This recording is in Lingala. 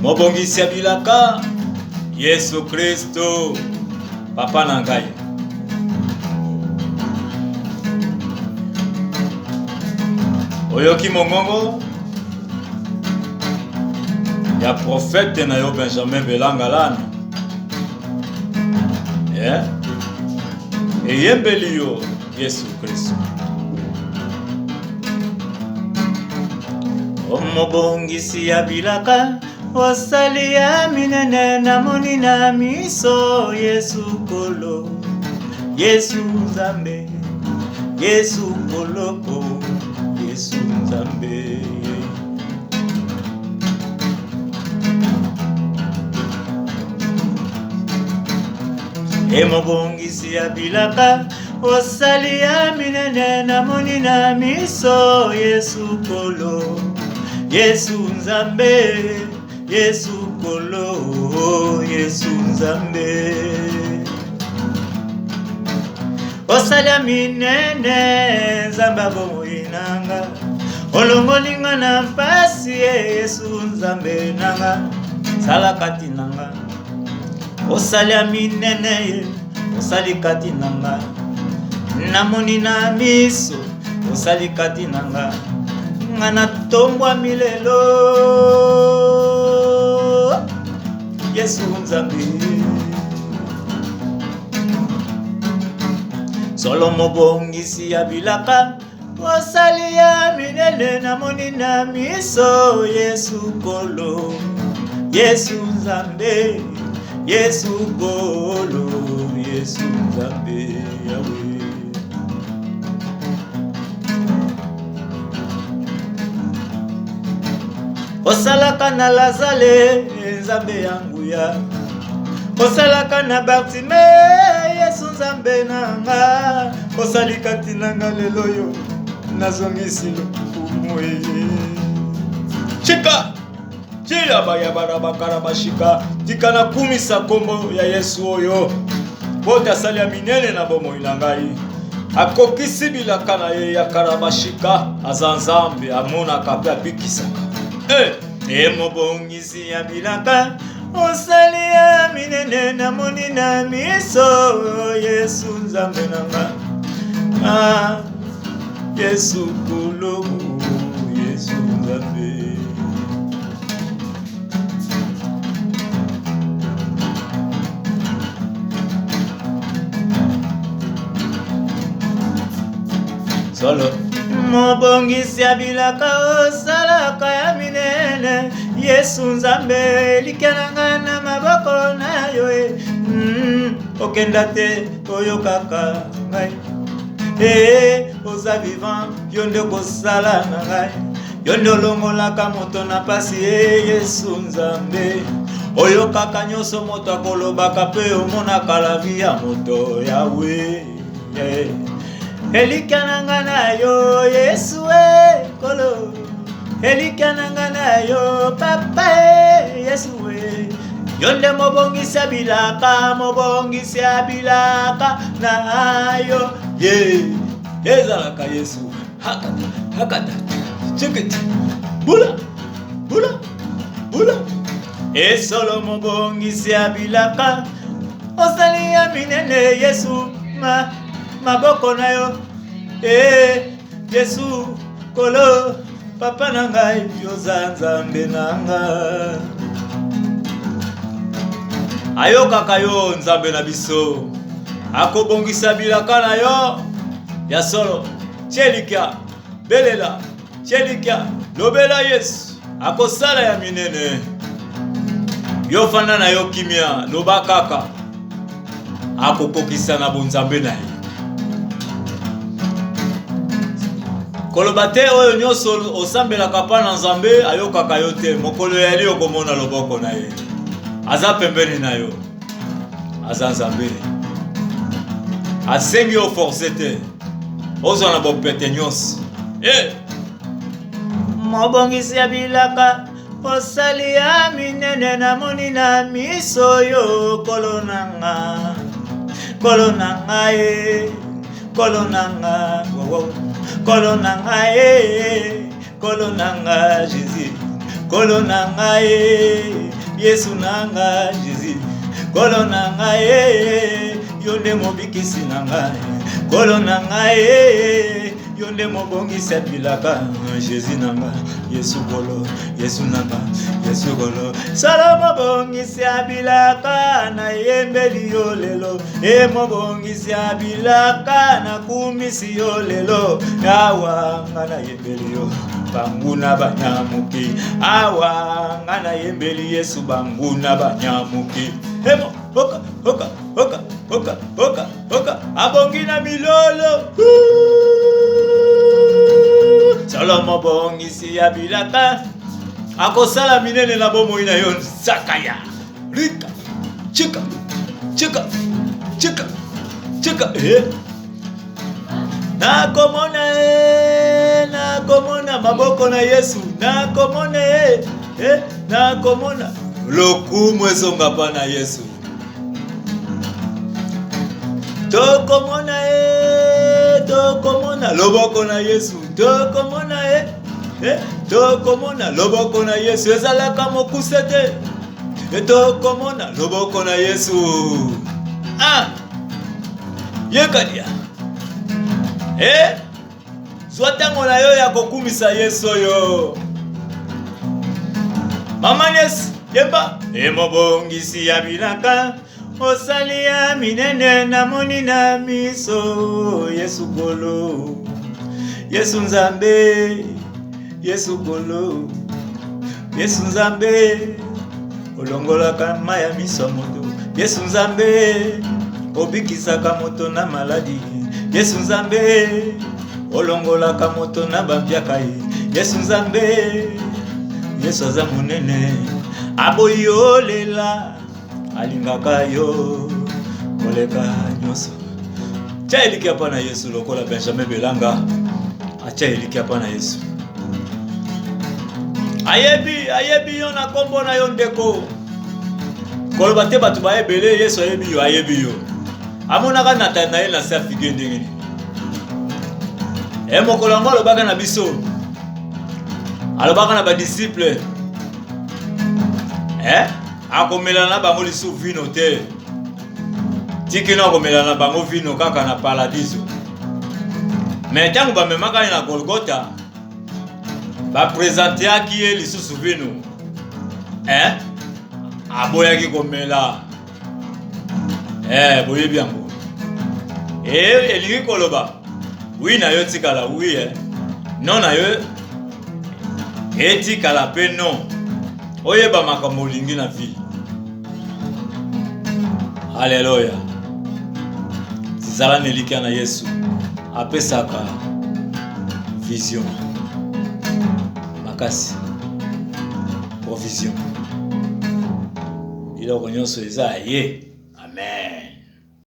Mobongisi ya bilaka Yesu Kristo Papa na ngai. Oyoki mongongo ya prophète na yo Benjamin Belangalana. Eyembeli yo Yesu Kristo. Omobongisi ya bilaka osali ya minene namoni na miso Yesu kolo, Yesu Nzambe, Yesu koloko, Yesu Nzambe. Emobongisi ya bilaka osali ya minene namoni na miso Yesu kolo, Yesu Nzambe, Yesu kolo, Yesu Nzambe. Osali ya minene Nzamba bomoinanga olongolinga na mpasi Yesu Nzambe nanga sala kati nanga. Osali ya minene osali kati nanga namoni na miso osali kati nanga ngana tombwa milelo Yesu Nzambe. Solo mobongisi ya bilaka osali ya minene namoni na miso Yesu kolo, Yesu Nzambe, Yesu kolo, Yesu Nzambe Yahweh. Osalaka na Lazale Nzambe yangu ya, osalaka na Bartime Yesu Nzambe nanga, osali kati nanga lelo yo nazongisi lokumu. Chika chila baya barabakara bashika tikana kumisa kombo ya Yesu oyo bote asali ya minene na bomo ilangai akokisi bilaka na ye ya karabashika azanzambe amona kape apikisaka. Mobongisi ya bilaka osali ya minene namoni na miso Yesu Nzambe nanga, Yesu kolo, Yesu Nzambe. Solo mobongisi ya bilaka osalaka ya minene Yesu Nzambe likananga na maboko na yo okenda te oyokaka ngai oza vivant yo nde kosala na ngai yo nde olongolaka moto na pasi Yesu Nzambe oyokaka nyonso moto akolobaka pe omonaka la vie ya moto Yahweh. Elikananga na yo Yesu kolo, elikananga na yo Papa Yesu yonde mobongisi ya bilaka, mobongisi ya bilaka na yo ezalaka Yesu hakata cheketi bula esolo mobongisi ya bilaka osali ya minene Yesu maboko na yo Yesu kolo Papa na ngai yoza Nzambe nanga. Ayokaka yo Nzambe na biso akobongisa bilaka na yo ya solo chelika belela chelika lobela Yesu akosala ya minene yo fanda na yo kimia loba kaka akokokisa na bonzambe na ye. Koloba te oyo nyonso osambelaka pa na Nzambe ayokaka yo te mokolo yali okomona loboko na ye aza pembeni na yo aza Nzambe asengi yo force te ozwa na bopete nyonso. Mobongisi ya bilaka osali ya minene namoni na miso yo kolonanga kolonanga kolonanga Jésus kolonanga Yesu nanga Jésus kolo nanga yonde mobikisi nanga kolo nanga yonde mobongisa bilaka Jésus nanga Yesu kolo Yesu nanga Yesu kolo sala mobongisi bilaka na yembeli yo lelo mobongisi bilaka na kumisi yo lelo awa ngana yembeli yo banguna banyamuki awa ngana yembeli Yesu banguna banyamuki hoka hoka hoka hoka hoka hoka abongina milolo Salomo bongisi ya bilaka akosala minene na bomoi na yo zakaya rika chika chika chika chika nakomona maboko na Yesu nakomona nakomona lokumu esonga pa na Yesu tokomona loboko na Yesu tokomona loboko na Yesu ezalaka mokuse te tokomona loboko na Yesu yekadia zwa ntango na yo ya kokumisa Yesu oyo mama Yesu yeba mobongisi ya bilaka osali ya minene namoni na miso Yesu kolo Yesu nzambe Yesu kolo Yesu nzambe olongolaka maya miso moto Yesu nzambe obikisaka moto na maladi Yesu nzambe olongolaka moto na bampiaka Yesu nzambe Yesu aza monene aboyolela alingaka yo koleka nyonso tia eliki apa na Yesu lokola Benjamin Belanga atia eliki apa na Yesu ayebi yo na kombo na yo ndeko koloba te bato bayebele Yesu ayebi yo amonaka Nathanael na se afike ndenge nini mokolo yango alobaka na biso alobaka na badisciple akomela na bango lisu vino te tikina akomela na bango vino kaka na paradiso mais ntango bamemaka ye na Golgota bapresenteaki ye lisusu vino aboyaki komela boyebi yango elingi koloba wi na yo tikala wi non na yo etikala pe non oyeba makambo olingi na vie Alléluia. Zala nelika na Yesu apesaka vision makasi provision iloko nyonso eza ye amen.